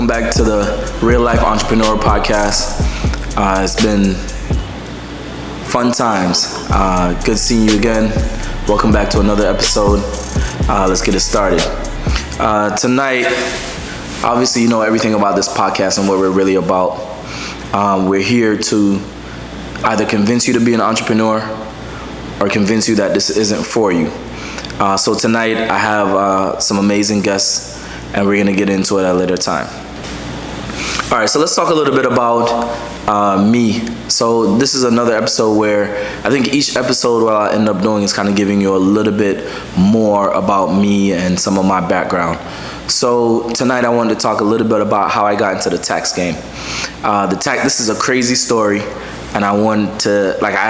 back to the Real Life Entrepreneur Podcast. It's been fun times. Good seeing you again. Welcome back to another episode. Let's get it started. Tonight, obviously, you know everything about this podcast and what we're really about. We're here to either convince you to be an entrepreneur or convince you that this isn't for you. So tonight, I have some amazing guests, and we're gonna get into it at a later time. All right, so let's talk a little bit about me. So this is another episode where I think each episode what I end up doing is kind of giving you a little bit more about me and some of my background. So tonight I wanted to talk a little bit about how I got into the tax game. This is a crazy story, and I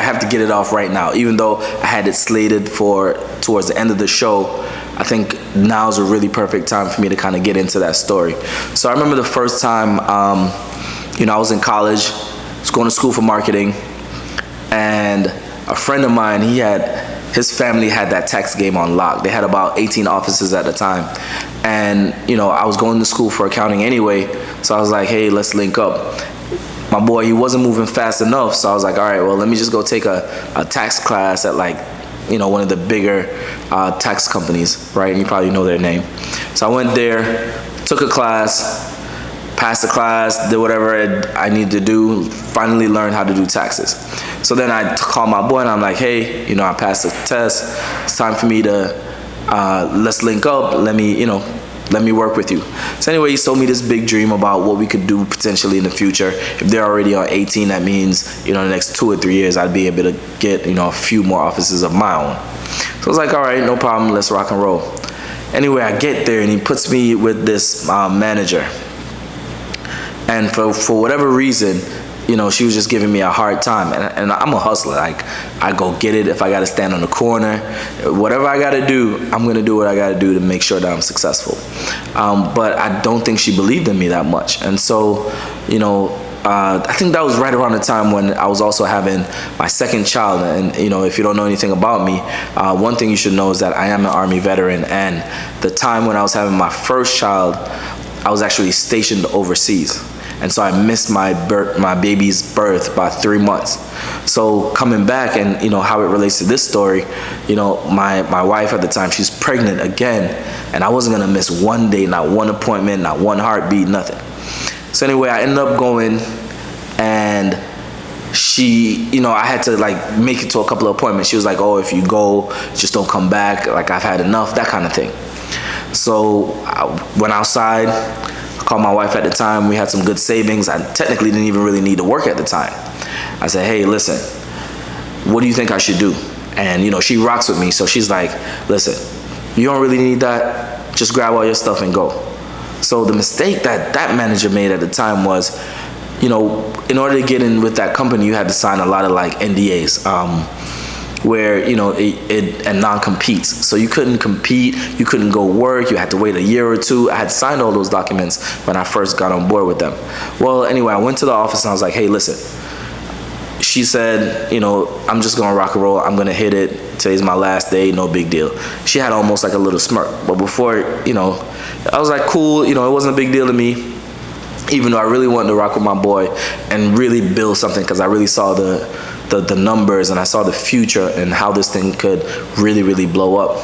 have to get it off right now. Even though I had it slated for towards the end of the show, I think now's a really perfect time for me to kind of get into that story. So I remember the first time, I was in college, I was going to school for marketing, and a friend of mine, his family had that tax game on lock. They had about 18 offices at the time. And, I was going to school for accounting anyway, so I was like, hey, let's link up. My boy, he wasn't moving fast enough, so I was like, all right, well, let me just go take a tax class at one of the bigger tax companies, right? You probably know their name. So I went there, took a class, passed the class, did whatever I needed to do, finally learned how to do taxes. So then I called my boy and I'm like, hey, I passed the test. It's time for me to, let's link up. Let me work with you. So anyway, he sold me this big dream about what we could do potentially in the future. If they're already on 18, that means, in the next 2 or 3 years, I'd be able to get, a few more offices of my own. So I was like, all right, no problem, let's rock and roll. Anyway, I get there and he puts me with this manager. And for whatever reason, she was just giving me a hard time. And I'm a hustler. I go get it. If I got to stand on the corner, whatever I got to do, I'm going to do what I got to do to make sure that I'm successful. But I don't think she believed in me that much. And so, I think that was right around the time when I was also having my second child. And, if you don't know anything about me, one thing you should know is that I am an Army veteran. And the time when I was having my first child, I was actually stationed overseas. And so I missed my baby's birth by 3 months. So coming back and, how it relates to this story, my wife at the time, she's pregnant again. And I wasn't going to miss one day, not one appointment, not one heartbeat, nothing. So anyway, I ended up going, and she, I had to make it to a couple of appointments. She was like, oh, if you go, just don't come back. I've had enough, that kind of thing. So I went outside. I called my wife at the time. We had some good savings. I technically didn't even really need to work at the time. I said, hey, listen, what do you think I should do? And, she rocks with me. So she's like, listen, you don't really need that. Just grab all your stuff and go. So the mistake that manager made at the time was, in order to get in with that company, you had to sign a lot of NDAs. Where and non-competes, so you couldn't compete, you couldn't go work, you had to wait a year or two. I had signed all those documents when I first got on board with them. Well, anyway, I went to the office and I was like, hey, listen. She said, I'm just gonna rock and roll, I'm gonna hit it, today's my last day, no big deal. She had almost a little smirk, but before, I was like, cool, it wasn't a big deal to me, even though I really wanted to rock with my boy and really build something, because I really saw the numbers and I saw the future and how this thing could really, really blow up.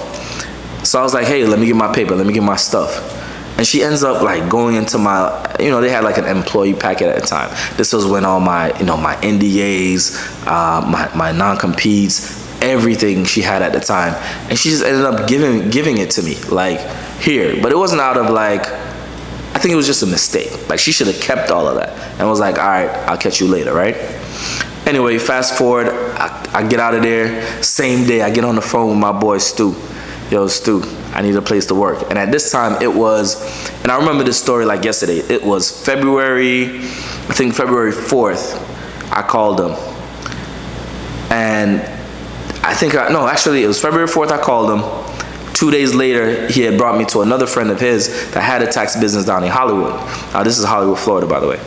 So I was like, hey, let me get my paper, let me get my stuff. And she ends up going into my, they had an employee packet at the time. This was when all my, my NDAs, my non-competes, everything she had at the time. And she just ended up giving it to me, here. But it wasn't out of I think it was just a mistake. She should have kept all of that and was like, all right, I'll catch you later, right? Anyway, fast forward, I get out of there. Same day, I get on the phone with my boy, Stu. Yo, Stu, I need a place to work. And at this time, it was, and I remember this story like yesterday. It was February 4th, I called him. And it was February 4th, I called him. 2 days later, he had brought me to another friend of his that had a tax business down in Hollywood. This is Hollywood, Florida, by the way.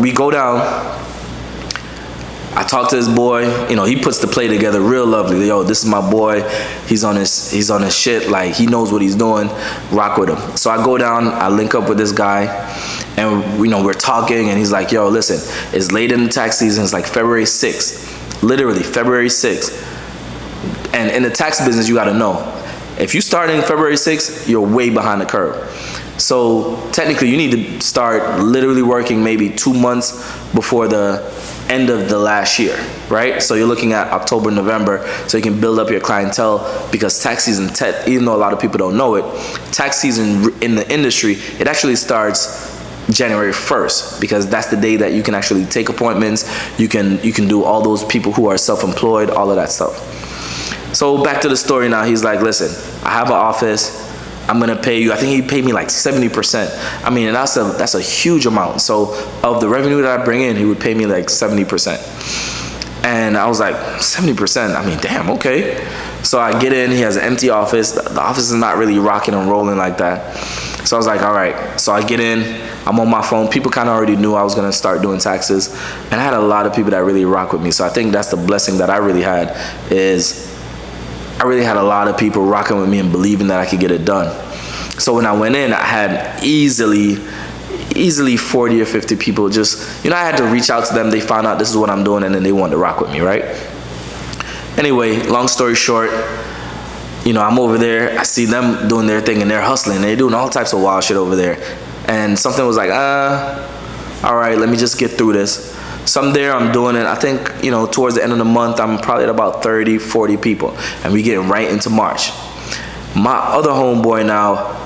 We go down. I talk to this boy. You know, he puts the play together real lovely. Yo, this is my boy. He's on his shit. Like, he knows what he's doing. Rock with him. So I go down, I link up with this guy, and you know, we're talking, and he's like, yo, listen, it's late in the tax season. It's like February 6th. Literally, February 6th. And in the tax business, you gotta know, if you start in February 6th, you're way behind the curve. So technically, you need to start literally working maybe 2 months before the end of the last year, right? So you're looking at October, November, so you can build up your clientele, because tax season, even though a lot of people don't know it, tax season in the industry, it actually starts January 1st, because that's the day that you can actually take appointments. You can do all those people who are self-employed, all of that stuff. So back to the story now. He's like, listen, I have an office. I'm gonna pay you. I think he paid me like 70%. I mean, and that's a huge amount. So of the revenue that I bring in, he would pay me like 70%. And I was like, 70%? I mean, damn, okay. So I get in, he has an empty office. The office is not really rocking and rolling like that. So I was like, all right. So I get in, I'm on my phone. People kind of already knew I was gonna start doing taxes. And I had a lot of people that really rock with me. So I think that's the blessing that I really had, is I really had a lot of people rocking with me and believing that I could get it done. So when I went in, I had easily 40 or 50 people just, you know, I had to reach out to them. They found out this is what I'm doing, and then they wanted to rock with me, right? Anyway, long story short, you know, I'm over there. I see them doing their thing, and they're hustling. They're doing all types of wild shit over there. And something was like, all right, let me just get through this. So I'm there, I'm doing it. I think, you know, towards the end of the month, I'm probably at about 30, 40 people. And we getting right into March. My other homeboy now,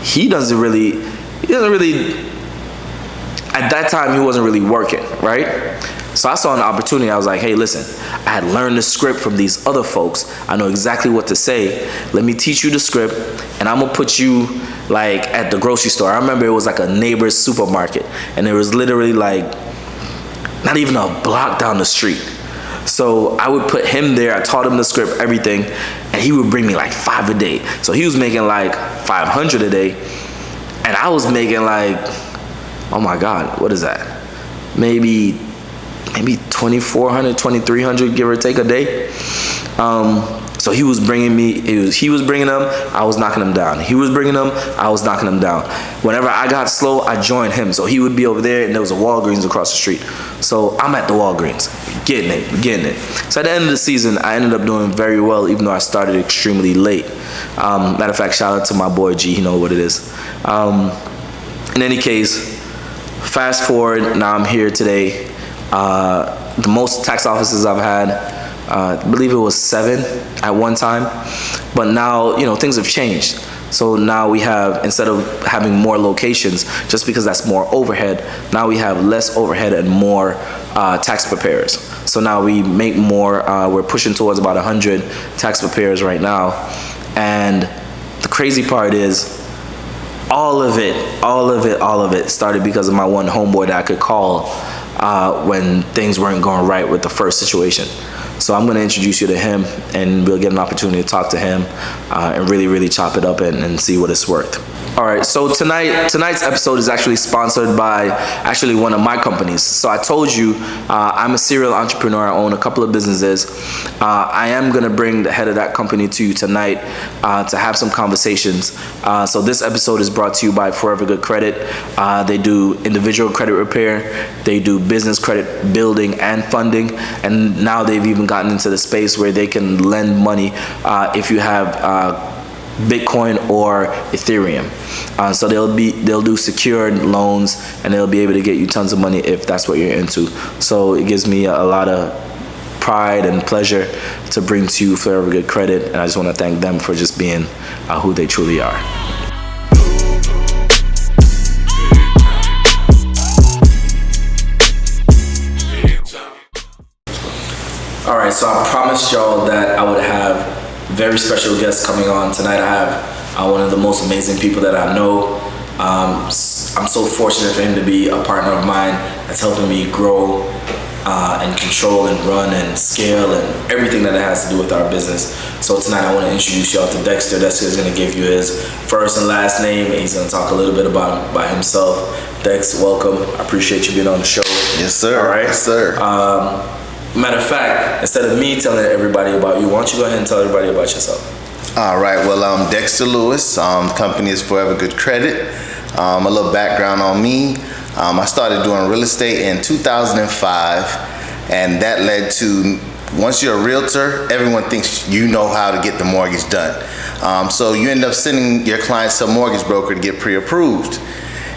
he doesn't really, at that time, he wasn't really working, right? So I saw an opportunity. I was like, hey, listen, I had learned the script from these other folks. I know exactly what to say. Let me teach you the script, and I'm gonna put you like at the grocery store. I remember it was like a neighbor's supermarket, and it was literally like not even a block down the street. So I would put him there. I taught him the script, everything, and he would bring me like 5 a day. So he was making like 500 a day, and I was making like, oh my God, what is that? Maybe 2,400, 2,300, give or take a day. So he was bringing me, he was bringing them, I was knocking them down. He was bringing them, I was knocking them down. Whenever I got slow, I joined him. So he would be over there, and there was a Walgreens across the street. So I'm at the Walgreens, getting it. So at the end of the season, I ended up doing very well, even though I started extremely late. Matter of fact, shout out to my boy G, he knows what it is. In any case, fast forward, now I'm here today. The most tax offices I've had, I believe it was 7 at one time, but now, you know, things have changed. So now we have, instead of having more locations, just because that's more overhead, now we have less overhead and more tax preparers. So now we make more, we're pushing towards about 100 tax preparers right now. And the crazy part is, all of it started because of my one homeboy that I could call when things weren't going right with the first situation. So I'm going to introduce you to him, and we'll get an opportunity to talk to him and really chop it up and see what it's worth. All right, so tonight's episode is actually sponsored by one of my companies. So I told you I'm a serial entrepreneur. I own a couple of businesses. I am going to bring the head of that company to you tonight to have some conversations. So this episode is brought to you by Forever Good Credit. They do individual credit repair. They do business credit building and funding. And now they've even gotten into the space where they can lend money if you have Bitcoin or Ethereum. So they'll do secured loans, and they'll be able to get you tons of money if that's what you're into. So it gives me a lot of pride and pleasure to bring to you Forever Good Credit, and I just want to thank them for just being who they truly are. All right, so I promised y'all that I would have very special guests coming on tonight. I have one of the most amazing people that I know. I'm so fortunate for him to be a partner of mine that's helping me grow and control and run and scale and everything that it has to do with our business. So tonight I want to introduce y'all to Dexter. Dexter is going to give you his first and last name, and he's going to talk a little bit by himself. Dex, welcome. I appreciate you being on the show. Yes, sir. All right. Yes, sir. Matter of fact, instead of me telling everybody about you, why don't you go ahead and tell everybody about yourself? All right. Well, I'm Dexter Lewis. The company is Forever Good Credit. A little background on me. I started doing real estate in 2005, and that led to, once you're a realtor, everyone thinks you know how to get the mortgage done. So you end up sending your clients to a mortgage broker to get pre-approved.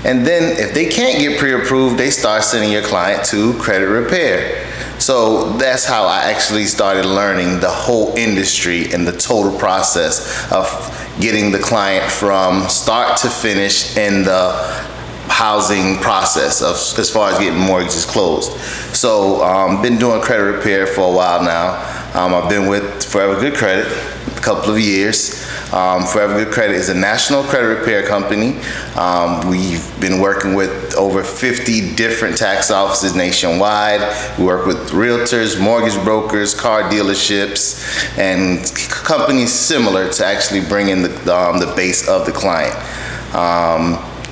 And then if they can't get pre-approved, they start sending your client to credit repair. So that's how I actually started learning the whole industry and the total process of getting the client from start to finish in the housing process of as far as getting mortgages closed. So been doing credit repair for a while now. I've been with Forever Good Credit a couple of years. Forever Good Credit is a national credit repair company. We've been working with over 50 different tax offices nationwide. We work with realtors, mortgage brokers, car dealerships, and companies similar to actually bring in the base of the client.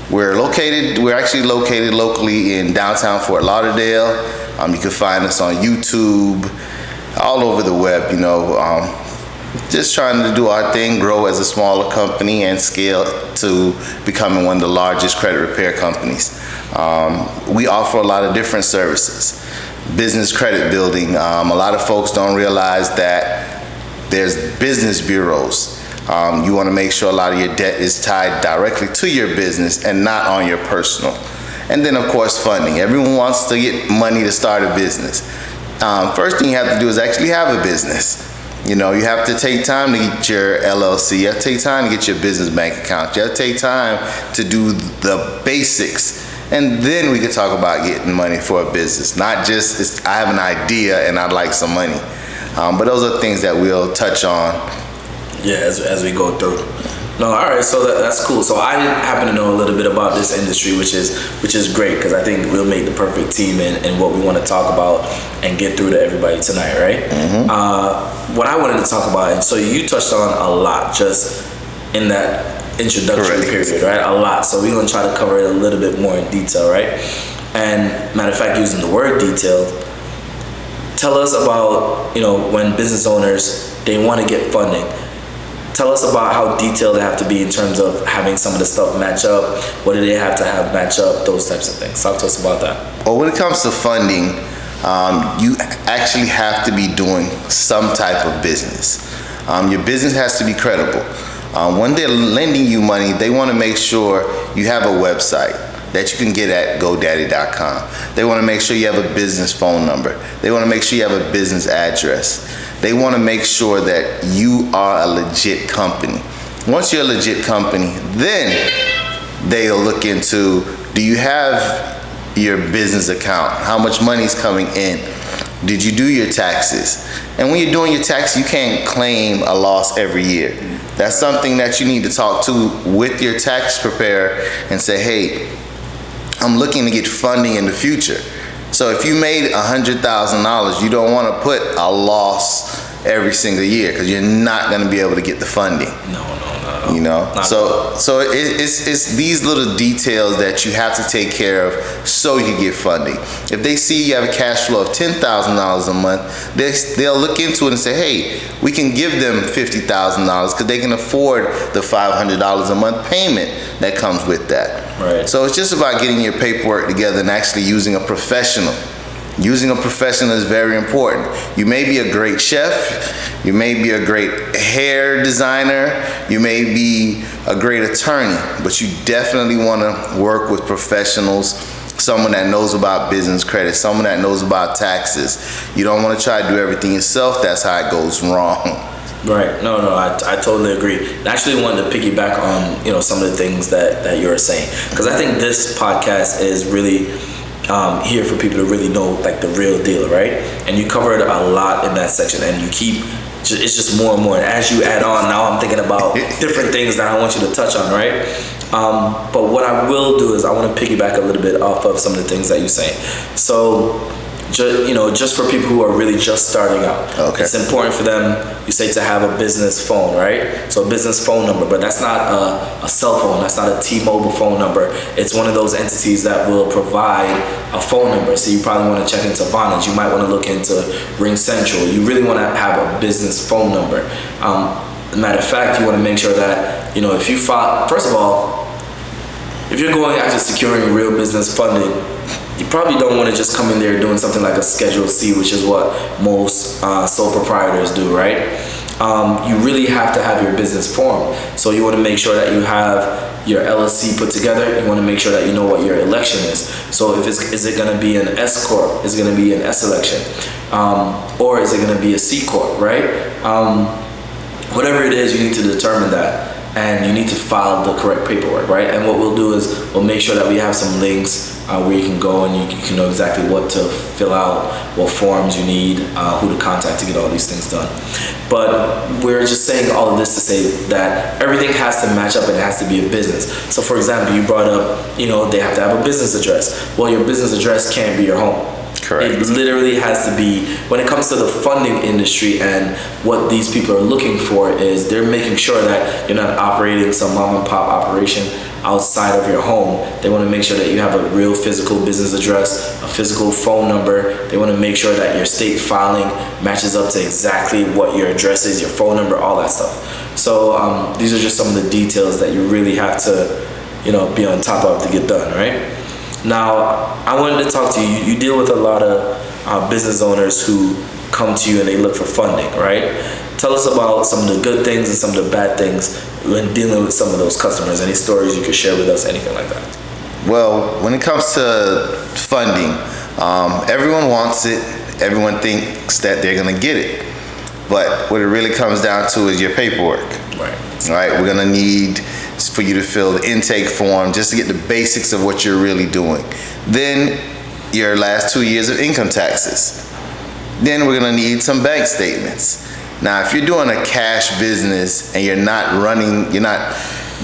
We're actually located locally in downtown Fort Lauderdale. You can find us on YouTube, all over the web, just trying to do our thing, grow as a smaller company and scale to becoming one of the largest credit repair companies. We offer a lot of different services. Business credit building. A lot of folks don't realize that there's business bureaus. You want to make sure a lot of your debt is tied directly to your business and not on your personal. And then, of course, funding. Everyone wants to get money to start a business. First thing you have to do is actually have a business. You have to take time to get your LLC. You have to take time to get your business bank account. You have to take time to do the basics. And then we can talk about getting money for a business. Not just, I have an idea and I'd like some money. But those are things that we'll touch on. Yeah, as we go through. No, all right, so that's cool. So I happen to know a little bit about this industry, which is great, because I think we'll make the perfect team in what we want to talk about and get through to everybody tonight, right? Mm-hmm. What I wanted to talk about, and so you touched on a lot just in that introductory period, right? A lot. So we're going to try to cover it a little bit more in detail, right? And matter of fact, using the word detail, tell us about, when business owners, they want to get funding. Tell us about how detailed they have to be in terms of having some of the stuff match up. What do they have to have match up? Those types of things. Talk to us about that. Well, when it comes to funding, you actually have to be doing some type of business. Your business has to be credible. When they're lending you money, they want to make sure you have a website that you can get at GoDaddy.com. They want to make sure you have a business phone number. They want to make sure you have a business address. They want to make sure that you are a legit company. Once you're a legit company, then they'll look into, do you have your business account? How much money is coming in? Did you do your taxes? And when you're doing your taxes, you can't claim a loss every year. That's something that you need to talk to with your tax preparer and say, hey, I'm looking to get funding in the future. So if you made $100,000, you don't want to put a loss every single year, because you're not going to be able to get the funding. No. So it's these little details that you have to take care of so you can get funding. If they see you have a cash flow of $10,000 a month, they'll look into it and say, hey, we can give them $50,000 because they can afford the $500 a month payment that comes with that. Right. So it's just about getting your paperwork together and actually using a professional. Using a professional is very important. You may be a great chef, you may be a great hair designer, you may be a great attorney, but you definitely want to work with professionals, someone that knows about business credit, someone that knows about taxes. You don't want to try to do everything yourself. That's how it goes wrong. Right. No, I totally agree. I actually wanted to piggyback on, some of the things that you were saying, because I think this podcast is really here for people to really know like the real deal, right? And you covered a lot in that section, and you keep, it's just more and more. And as you add on, now I'm thinking about different things that I want you to touch on, right? But what I will do is I want to piggyback a little bit off of some of the things that you're saying. So just for people who are really just starting out. Okay. It's important for them, you say, to have a business phone, right? So a business phone number, but that's not a cell phone. That's not a T-Mobile phone number. It's one of those entities that will provide a phone number. So you probably want to check into Vonage. You might want to look into Ring Central. You really want to have a business phone number. Matter of fact, you want to make sure that, if you file, first of all, if you're going after securing real business funding, you probably don't want to just come in there doing something like a Schedule C, which is what most sole proprietors do, right? You really have to have your business formed. So you want to make sure that you have your LLC put together. You want to make sure that you know what your election is. So is it going to be an S Corp? Is it going to be an S election? Or is it going to be a C Corp, right? Whatever it is, you need to determine that. And you need to file the correct paperwork, right? And what we'll do is we'll make sure that we have some links where you can go and you can know exactly what to fill out, what forms you need, who to contact to get all these things done. But we're just saying all of this to say that everything has to match up and it has to be a business. So for example, you brought up, they have to have a business address. Well, your business address can't be your home. Correct. It literally has to be, when it comes to the funding industry and what these people are looking for is they're making sure that you're not operating some mom and pop operation outside of your home. They want to make sure that you have a real physical business address, a physical phone number. They want to make sure that your state filing matches up to exactly what your address is, your phone number, all that stuff. So these are just some of the details that you really have to, be on top of to get done, right? Now, I wanted to talk to you. You deal with a lot of business owners who come to you and they look for funding, right? Tell us about some of the good things and some of the bad things when dealing with some of those customers. Any stories you could share with us, anything like that? Well, when it comes to funding, everyone wants it. Everyone thinks that they're going to get it. But what it really comes down to is your paperwork. Right. All right, we're going to need for you to fill the intake form just to get the basics of what you're really doing. Then your last 2 years of income taxes. Then we're going to need some bank statements. Now, if you're doing a cash business and you're not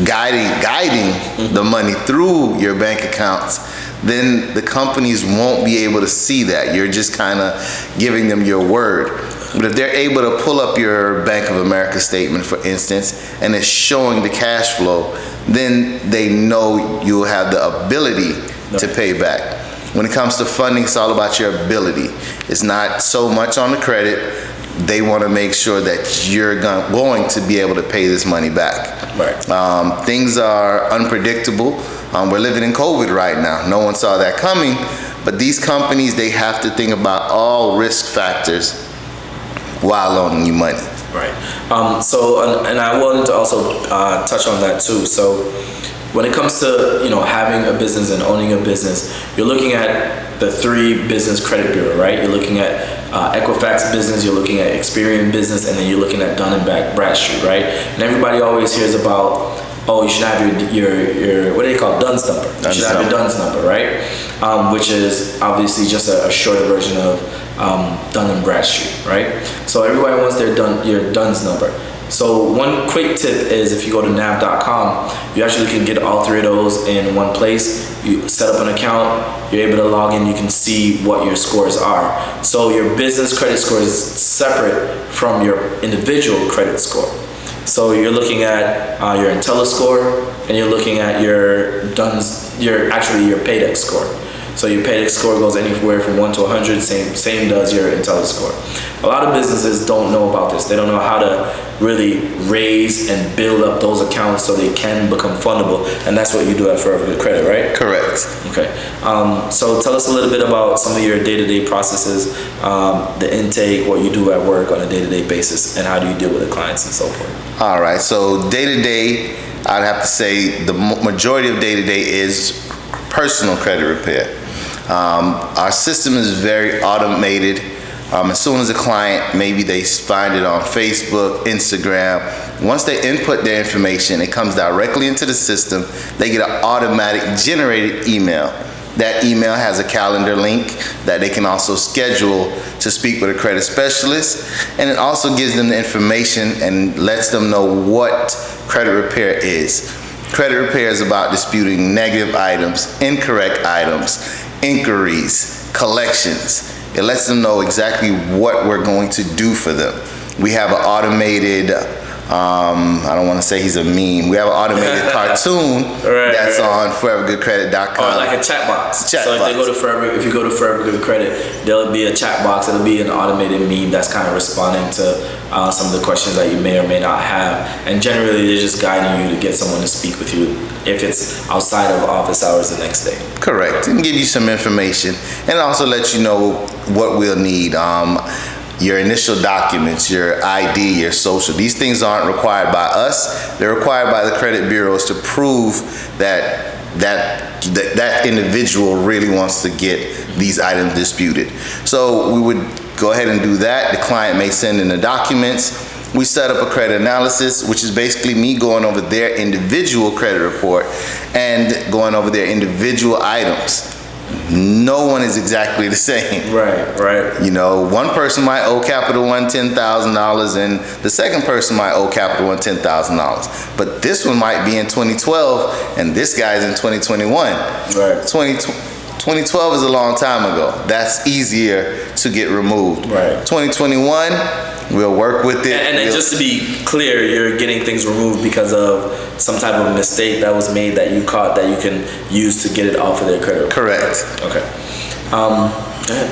guiding the money through your bank accounts, then the companies won't be able to see that. You're just kind of giving them your word. But if they're able to pull up your Bank of America statement, for instance, and it's showing the cash flow, then they know you'll have the ability to pay back. When it comes to funding, it's all about your ability. It's not so much on the credit. They want to make sure that you're going to be able to pay this money back. Right. Things are unpredictable. We're living in COVID right now. No one saw that coming. But these companies, they have to think about all risk factors while loaning you money. Right. And I wanted to also touch on that too. So when it comes to having a business and owning a business, you're looking at the 3 business credit bureau, right? You're looking at Equifax business, you're looking at Experian business, and then you're looking at Dun & Bradstreet, right? And everybody always hears about, you should have your what do they call DUNS number? You should have your DUNS number, right? Which is obviously just a shorter version of Dun & Bradstreet, right? So everybody wants your DUNS number. So one quick tip is if you go to nav.com, you actually can get all 3 of those in one place. You set up an account, you're able to log in, you can see what your scores are. So your business credit score is separate from your individual credit score. So you're looking at your IntelliScore and you're looking at your Paydex score. So your Paydex score goes anywhere from 1 to 100, same does your IntelliScore. A lot of businesses don't know about this. They don't know how to really raise and build up those accounts so they can become fundable. And that's what you do at Forever Good Credit, right? Correct. Okay. So tell us a little bit about some of your day-to-day processes, the intake, what you do at work on a day-to-day basis, and how do you deal with the clients and so forth. All right. So day-to-day, I'd have to say the majority of day-to-day is personal credit repair. Our system is very automated. As soon as a client, maybe they find it on Facebook, Instagram, once they input their information, it comes directly into the system. They get an automatic generated email. That email has a calendar link that they can also schedule to speak with a credit specialist. And it also gives them the information and lets them know what credit repair is. Credit repair is about disputing negative items, incorrect items, inquiries, collections. it lets them know exactly what we're going to do for them. We have an automated, I don't want to say he's a meme. We have an automated cartoon that's on forevergoodcredit.com. Or like a chat box. If you go to Forever Good Credit, there'll be a chat box. It'll be an automated meme that's kind of responding to some of the questions that you may or may not have. And generally, they're just guiding you to get someone to speak with you if it's outside of office hours the next day. Correct. And give you some information and also let you know what we'll need. Your initial documents, your ID, your social. These things aren't required by us. They're required by the credit bureaus to prove that individual really wants to get these items disputed. So we would go ahead and do that. The client may send in the documents. We set up a credit analysis, which is basically me going over their individual credit report and going over their individual items. No one is exactly the same. Right. You know, one person might owe Capital One $10,000 and the second person might owe Capital One $10,000. But this one might be in 2012 and this guy's in 2021. Right. 2012 is a long time ago. That's easier to get removed. Right. 2021, we'll work with it. And then just to be clear, you're getting things removed because of some type of mistake that was made that you caught that you can use to get it off of their credit. Correct. Okay. Go ahead.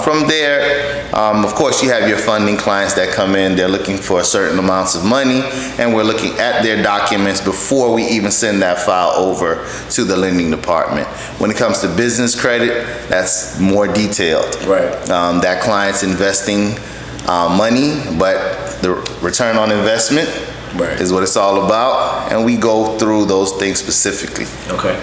From there, of course, you have your funding clients that come in. They're looking for certain amounts of money, and we're looking at their documents before we even send that file over to the lending department. When it comes to business credit, that's more detailed. Right. That client's investing money, but the return on investment is what it's all about, and we go through those things specifically. Okay.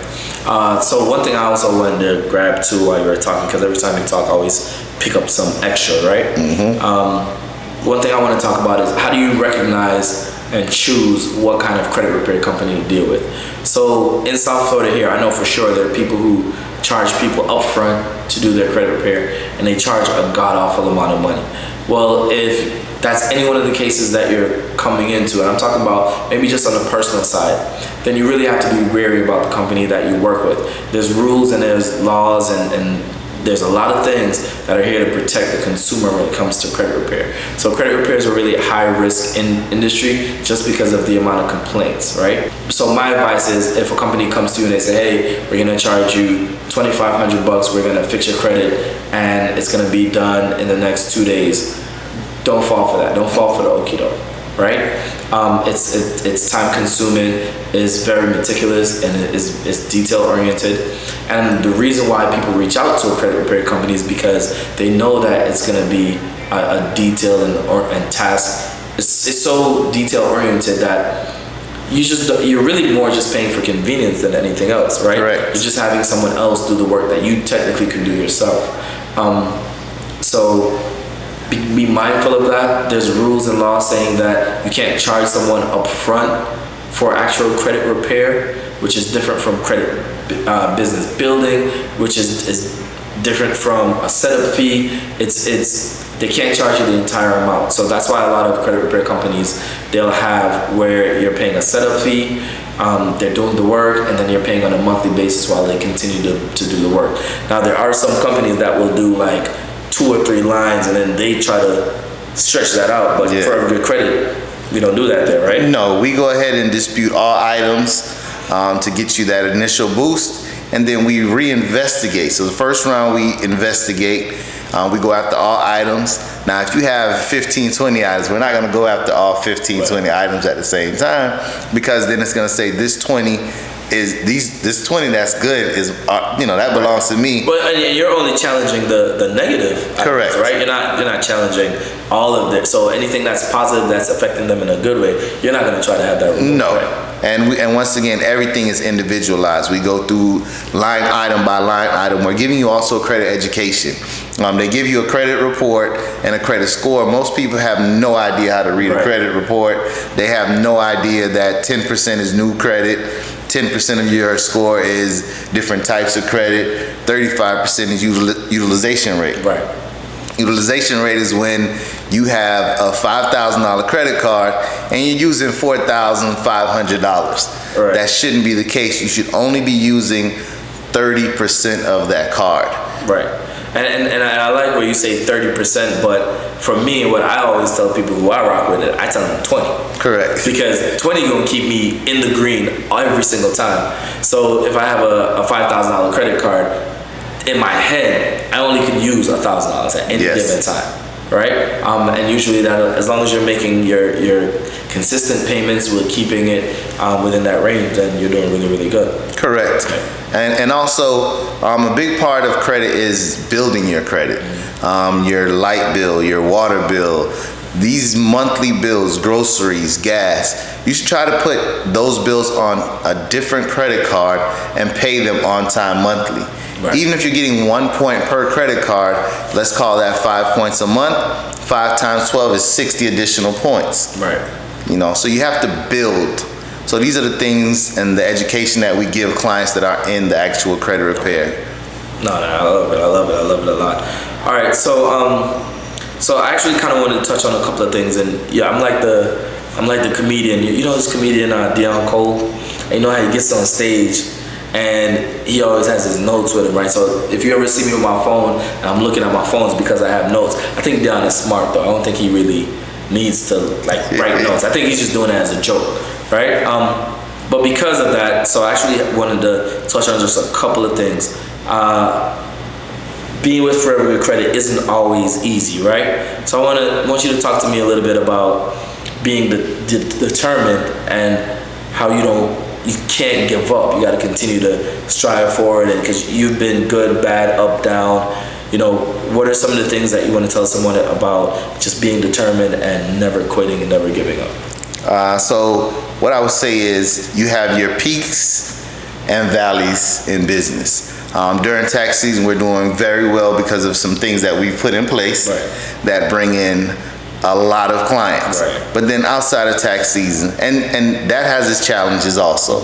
So one thing I also wanted to grab too while you were talking, because every time you talk, I always pick up some extra, right? Mm-hmm. One thing I want to talk about is how do you recognize and choose what kind of credit repair company to deal with? So in South Florida here, I know for sure there are people who charge people upfront to do their credit repair, and they charge a god-awful amount of money. Well, if that's any one of the cases that you're coming into, and I'm talking about maybe just on the personal side, then you really have to be wary about the company that you work with. There's rules and there's laws and there's a lot of things that are here to protect the consumer when it comes to credit repair. So credit repair is a really high risk industry just because of the amount of complaints, right? So my advice is if a company comes to you and they say, hey, we're gonna charge you $2,500, we're gonna fix your credit and it's gonna be done in the next 2 days, don't fall for that. Don't fall for the okie doke, right? It's time consuming, it's very meticulous, and it's detail oriented. And the reason why people reach out to a credit repair company is because they know that it's going to be a detail and task. It's so detail oriented that you're really more just paying for convenience than anything else, right? Correct. You're just having someone else do the work that you technically can do yourself. So be mindful of that. There's rules and laws saying that you can't charge someone up front for actual credit repair, which is different from credit business building, which is different from a setup fee. They can't charge you the entire amount. So that's why a lot of credit repair companies, they'll have where you're paying a setup fee, they're doing the work, and then you're paying on a monthly basis while they continue to do the work. Now there are some companies that will do like 2 or 3 lines and then they try to stretch that out, but Forever Good Credit, we don't do that there, right? No, we go ahead and dispute all items to get you that initial boost, and then we reinvestigate. So the first round we investigate, we go after all items. Now if you have 15, 20 items, we're not gonna go after all 15, 20 items at the same time, because then it's gonna say this 20 this 20 that's good is that belongs to me. But you're only challenging the negative correct items, right? You're not challenging all of it. So anything that's positive that's affecting them in a good way, you're not going to try to have that removed, no, right? And once again, everything is individualized. We go through line item by line item. We're giving you also credit education. They give you a credit report and a credit score. Most people have no idea how to read a credit report. They have no idea that 10% is new credit, 10% of your score is different types of credit, 35% is utilization rate. Right. Utilization rate is when you have a $5,000 credit card and you're using $4,500. Right. That shouldn't be the case. You should only be using 30% of that card. Right. And I like where you say 30%, but for me, what I always tell people who I rock with it, I tell them 20. Correct. Because 20 gonna keep me in the green every single time. So if I have a $5,000 credit card, in my head, I only can use $1,000 at any given time, right? And usually that, as long as you're making your consistent payments with keeping it within that range, then you're doing really, really good. Correct. Okay. And also, a big part of credit is building your credit. Your light bill, your water bill, these monthly bills, groceries, gas, you should try to put those bills on a different credit card and pay them on time monthly. Right. Even if you're getting 1 point per credit card, let's call that 5 points a month. 5 times 12 is 60 additional points. Right. So you have to build. So these are the things and the education that we give clients that are in the actual credit repair. No, I love it. I love it a lot. All right, so I actually kind of wanted to touch on a couple of things, and yeah, I'm like the comedian. You know this comedian Deion Cole? And you know how he gets on stage and he always has his notes with him, right? So if you ever see me with my phone and I'm looking at my phone, it's because I have notes. I think Deion is smart though. I don't think he really needs to write notes. I think he's just doing it as a joke, right? But because of that, so I actually wanted to touch on just a couple of things. Being with Forever Good Credit isn't always easy, right? So I want you to talk to me a little bit about being determined and how you can't give up. You got to continue to strive forward, and because you've been good, bad, up, down. What are some of the things that you want to tell someone about just being determined and never quitting and never giving up? So what I would say is you have your peaks and valleys in business. During tax season, we're doing very well because of some things that we've put in place that bring in a lot of clients. Right. But then outside of tax season, and that has its challenges also,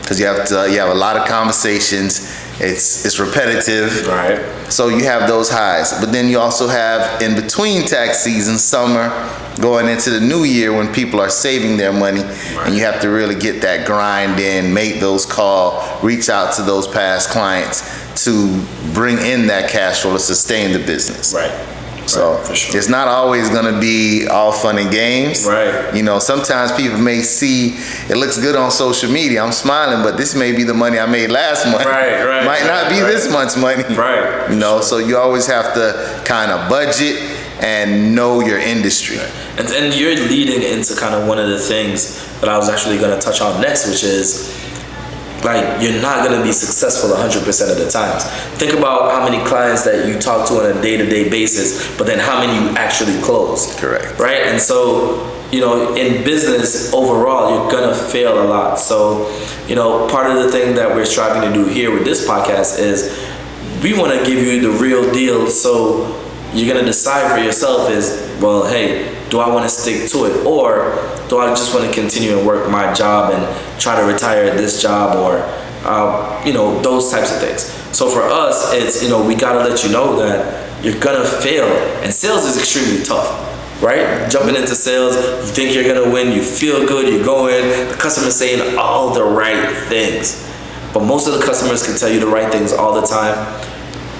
because you have a lot of conversations. It's repetitive. Right. So you have those highs, but then you also have in between tax season, summer, going into the new year when people are saving their money, and you have to really get that grind in, make those calls, reach out to those past clients to bring in that cash flow to sustain the business. Right. So for sure. It's not always going to be all fun and games. Right. Sometimes people may see it looks good on social media. I'm smiling, but this may be the money I made last month. Right. Might not be this month's money. Right. So you always have to kind of budget and know your industry. Right. And you're leading into kind of one of the things that I was actually going to touch on next, which is you're not going to be successful 100% of the times. Think about how many clients that you talk to on a day-to-day basis, but then how many you actually close. Correct. Right? And so, in business overall, you're going to fail a lot. So, part of the thing that we're striving to do here with this podcast is we want to give you the real deal. So you're going to decide for yourself is, well, hey, do I want to stick to it? Or do I just want to continue and work my job and try to retire at this job, or, those types of things. So for us, it's, we got to let you know that you're going to fail. And sales is extremely tough, right? Jumping into sales, you think you're going to win, you feel good, you go in, the customer's saying all the right things. But most of the customers can tell you the right things all the time,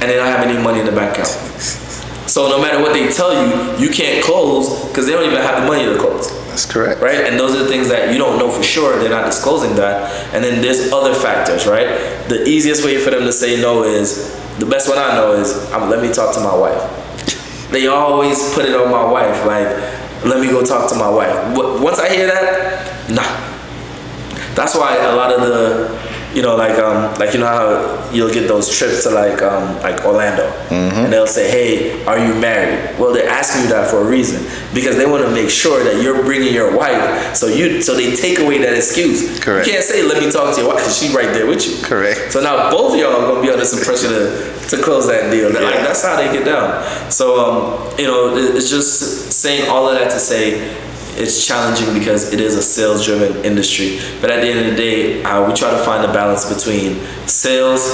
and they don't have any money in the bank account. So no matter what they tell you, you can't close because they don't even have the money to close. That's correct. Right? And those are the things that you don't know for sure. They're not disclosing that. And then there's other factors, right? The easiest way for them to say no is, the best one I know is, let me talk to my wife. They always put it on my wife, let me go talk to my wife. Once I hear that, nah. That's why a lot of the, how you'll get those trips to Orlando, and they'll say, hey, are you married? Well, they're asking you that for a reason, because they want to make sure that you're bringing your wife, so they take away that excuse. Correct. You can't say, let me talk to your wife, because she's right there with you. Correct. So now both of y'all are going to be under some pressure to close that deal. That's how they get down. So, it's just saying all of that to say, it's challenging because it is a sales-driven industry. But at the end of the day, we try to find a balance between sales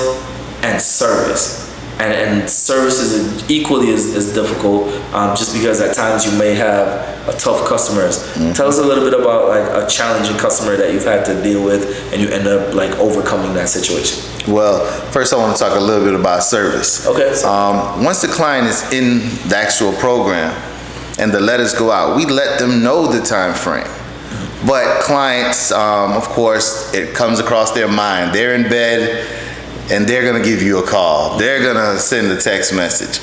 and service. and service is equally as difficult, just because at times you may have a tough customers. Tell us a little bit about like a challenging customer that you've had to deal with and you end up like overcoming that situation. Well, first I want to talk a little bit about service. Okay. Once the client is in the actual program and the letters go out, we let them know the time frame. But clients, of course, it comes across their mind. They're in bed and they're gonna give you a call. They're gonna send a text message.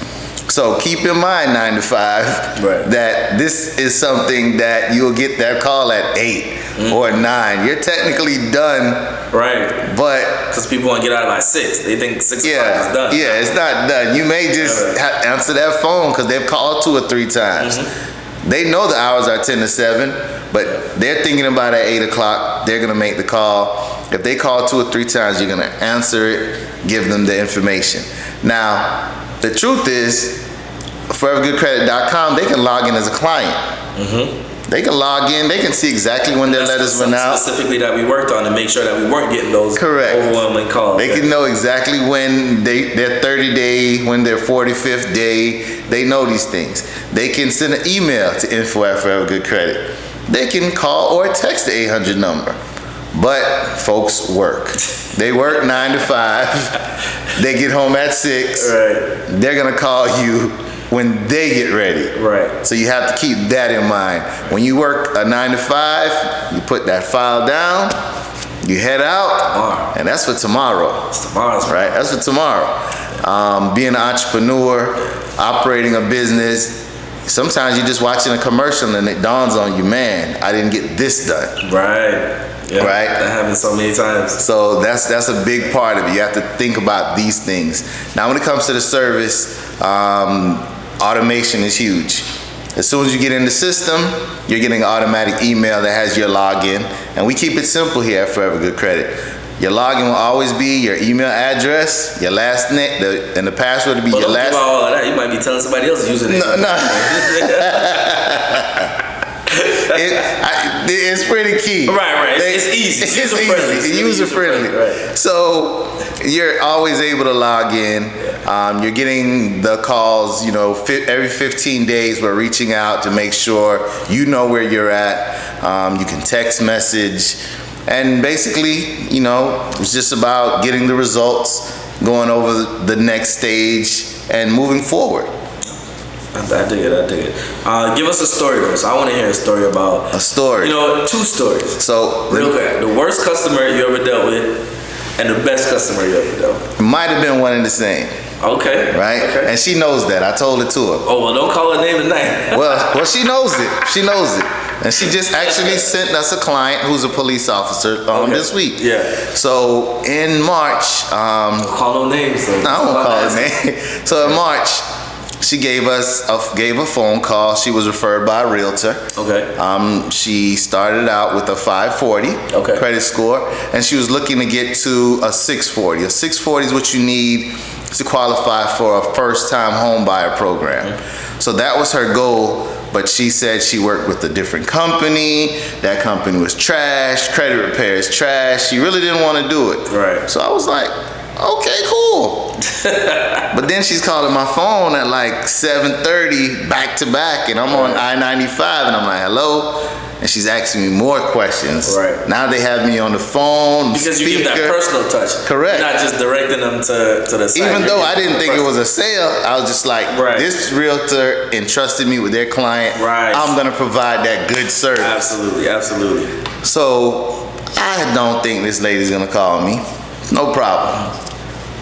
So keep in mind, 9 to 5, right, that this is something that you'll get that call at 8 or 9. You're technically done. Right. But because people want to get out by 6. They think 6 o'clock is done. Yeah, it's not done. You may just answer that phone because they've called 2 or 3 times. They know the hours are 10 to 7, but they're thinking about at 8 o'clock, they're going to make the call. If they call 2 or 3 times, you're going to answer it, give them the information. Now, the truth is, forevergoodcredit.com, they can log in as a client. They can log in, they can see exactly when their letters went out. Specifically that we worked on to make sure that we weren't getting those overwhelming calls. They can know exactly when their 30 day, when their 45th day, they know these things. They can send an email to info@forevergoodcredit. They can call or text the 800 number. But folks work. They work 9 to 5. They get home at 6. Right. They're gonna call you when they get ready. Right. So you have to keep that in mind. When you work a 9 to 5, you put that file down, you head out, and that's for tomorrow. It's tomorrow's right. That's for tomorrow. Being an entrepreneur, operating a business. Sometimes you're just watching a commercial and it dawns on you, man, I didn't get this done. Right. Yeah, right. That happens so many times. So that's a big part of it. You have to think about these things. Now, when it comes to the service, automation is huge. As soon as you get in the system, you're getting an automatic email that has your login. And we keep it simple here at Forever Good Credit. Your login will always be your email address, your last name, and the password will be your last. Don't do all of that. You might be telling somebody else using it. No. It's pretty key. Right. It's easy. It's user-friendly. Right. So you're always able to log in. You're getting the calls, every 15 days we're reaching out to make sure you know where you're at. You can text message. And basically, it's just about getting the results, going over the next stage, and moving forward. I dig it. Give us a story though. So I want to hear a story about a story. 2 stories. So real quick, the worst customer you ever dealt with, and the best customer you ever dealt with. It might have been one and the same. Okay. Right. Okay. And she knows that. I told it to her. Oh well, don't call her name tonight. well, she knows it. She knows it. And she just actually sent us a client who's a police officer this week. Yeah. So in March, don't call no names. So I won't call her name. So in March, she gave a phone call. She was referred by a realtor. Okay. She started out with a 540 credit score, and she was looking to get to a 640. A 640 is what you need to qualify for a first-time home buyer program. So that was her goal. But she said she worked with a different company. That company was trash. Credit repair is trash. She really didn't want to do it. Right. So I was like, okay, cool. But then she's calling my phone at like 7:30 back to back, and I'm on I-95, and I'm like, hello? And she's asking me more questions. Right. Now they have me on the phone. Because speaker. you give that personal touch. Correct. You're not just directing them to the site. Even though I didn't think it was a sale, I was just like, this realtor entrusted me with their client. Right. I'm going to provide that good service. Absolutely. So I don't think this lady's going to call me. No problem.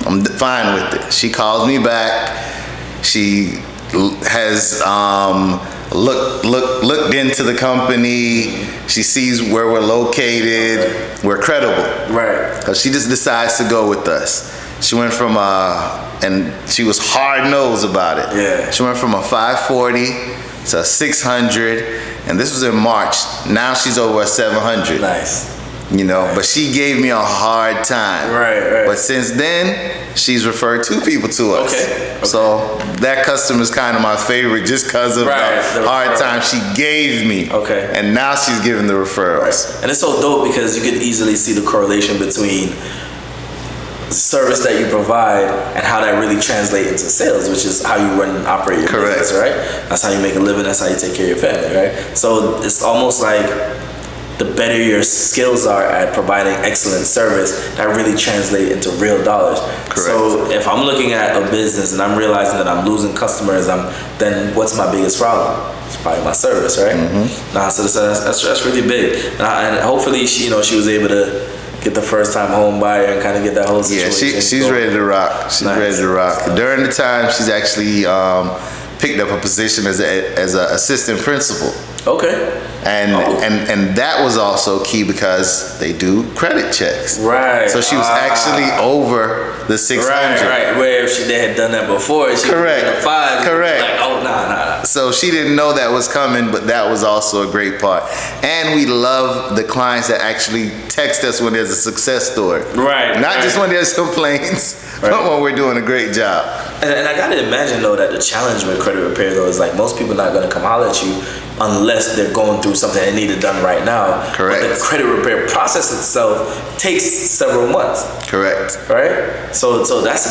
I'm fine with it. She calls me back. She has looked into the company. She sees where we're located. We're credible. Right. Because she just decides to go with us. She went from and she was hard-nosed about it. Yeah. She went from a 540 to a 600, and this was in March. Now she's over a 700. Nice. But she gave me a hard time. Right. But since then, she's referred 2 people to us. Okay. So that customer's kind of my favorite just because of the hard time she gave me. Okay. And now she's giving the referrals. Right. And it's so dope because you can easily see the correlation between service that you provide and how that really translates into sales, which is how you run and operate your business, right? That's how you make a living. That's how you take care of your family, right? So it's almost like the better your skills are at providing excellent service, that really translates into real dollars. Correct. So if I'm looking at a business and I'm realizing that I'm losing customers, then what's my biggest problem? It's probably my service, right? So that's really big. And hopefully she was able to get the first time home buyer and kind of get that whole situation. Yeah, she's ready to rock. She's ready to rock. During the time, she's actually picked up a position as an assistant principal. Okay. And that was also key because they do credit checks. Right. So she was actually over the 600. Right. Where if they had done that before, she Correct. was 5. Correct. Like, oh, nah. So she didn't know that was coming, but that was also a great part. And we love the clients that actually text us when there's a success story. Right. Not just when there's complaints, but when we're doing a great job. And I gotta imagine though that the challenge with credit repair though is like most people not gonna come holler at you unless they're going through something that need it done right now. Correct. But the credit repair process itself takes several months. Correct. Right. So that's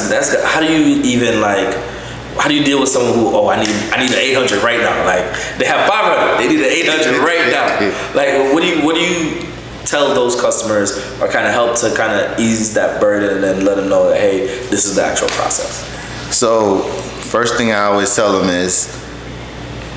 how do you even how do you deal with someone who I need an 800 right now? Like they have 500, they need an 800 right now. Like what do you tell those customers or kind of help to kind of ease that burden and then let them know that hey, this is the actual process? So first thing I always tell them is,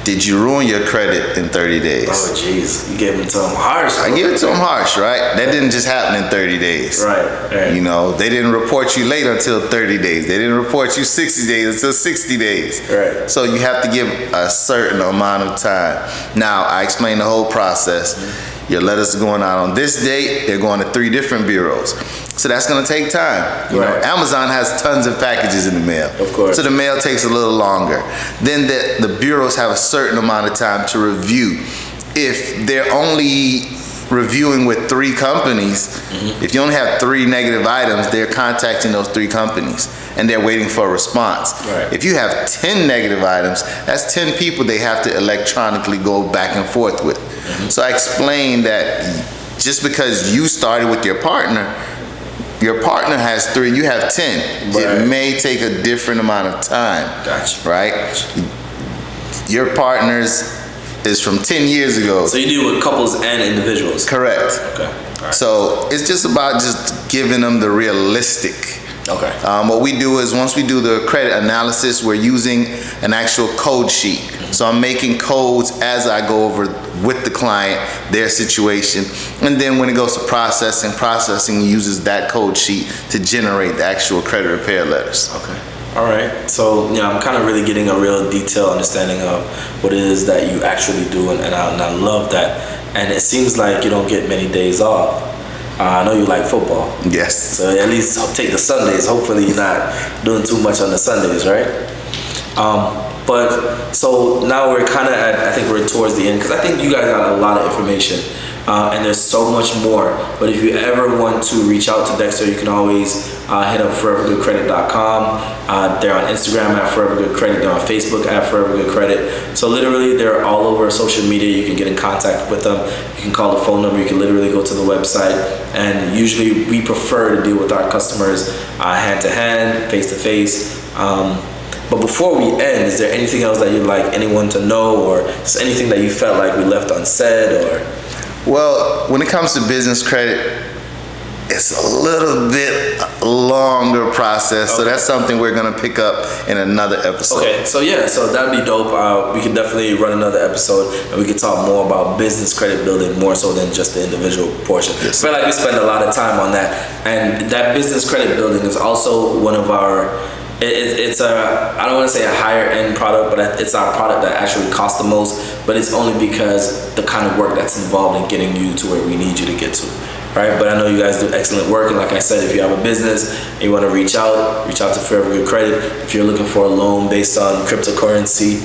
did you ruin your credit in 30 days? Oh, jeez. You gave it to them harsh. I give it to them harsh, right? That didn't just happen in 30 days. Right. You know, they didn't report you late until 30 days. They didn't report you 60 days until 60 days. Right. So you have to give a certain amount of time. Now, I explained the whole process. Your letters are going out on this date. They're going to 3 different bureaus. So that's going to take time. You know, Amazon has tons of packages in the mail. Of course. So the mail takes a little longer. Then the bureaus have a certain amount of time to review. If they're only reviewing with 3 companies, if you only have 3 negative items, they're contacting those 3 companies and they're waiting for a response. Right. If you have 10 negative items, that's 10 people they have to electronically go back and forth with. So I explained that just because you started with your partner has 3, you have 10. Right. It may take a different amount of time. Gotcha. Right? Gotcha. Your partners is from 10 years ago. So you deal with couples and individuals? Correct. Okay. All right. So it's just about just giving them the realistic. Okay. What we do is once we do the credit analysis, we're using an actual code sheet. So I'm making codes as I go over with the client, their situation. And then when it goes to processing uses that code sheet to generate the actual credit repair letters. Okay. All right. So, I'm kind of really getting a real detailed understanding of what it is that you actually do. And I love that. And it seems like you don't get many days off. I know you like football. Yes. So at least take the Sundays. Hopefully you're not doing too much on the Sundays, right? But so now we're kind of I think we're towards the end because I think you guys got a lot of information and there's so much more. But if you ever want to reach out to Dexter, you can always hit up forevergoodcredit.com. They're on Instagram at forevergoodcredit. They're on Facebook at forevergoodcredit. So literally they're all over social media. You can get in contact with them. You can call the phone number. You can literally go to the website. And usually we prefer to deal with our customers hand to hand, face to face. But before we end, is there anything else that you'd like anyone to know, or just anything that you felt like we left unsaid? Or well, when it comes to business credit, it's a little bit longer process, so that's something we're gonna pick up in another episode. Okay, so that'd be dope. We could definitely run another episode, and we could talk more about business credit building more so than just the individual portion. Yes. I feel like we spend a lot of time on that, and that business credit building is also one of our. It's I don't want to say a higher end product, but it's our product that actually costs the most. But it's only because the kind of work that's involved in getting you to where we need you to get to. Right, but I know you guys do excellent work, and like I said, if you have a business and you want to reach out to Forever Good Credit. If you're looking for a loan based on cryptocurrency,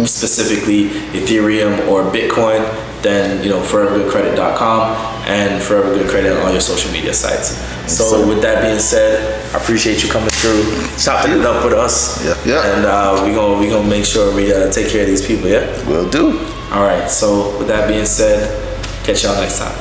specifically Ethereum or Bitcoin, then forevergoodcredit.com and Forever Good Credit on all your social media sites. So with that being said, I appreciate you coming through, chopping it up with us. Yeah. And we gonna make sure we take care of these people. Yeah. Will do. All right. So with that being said, catch y'all next time.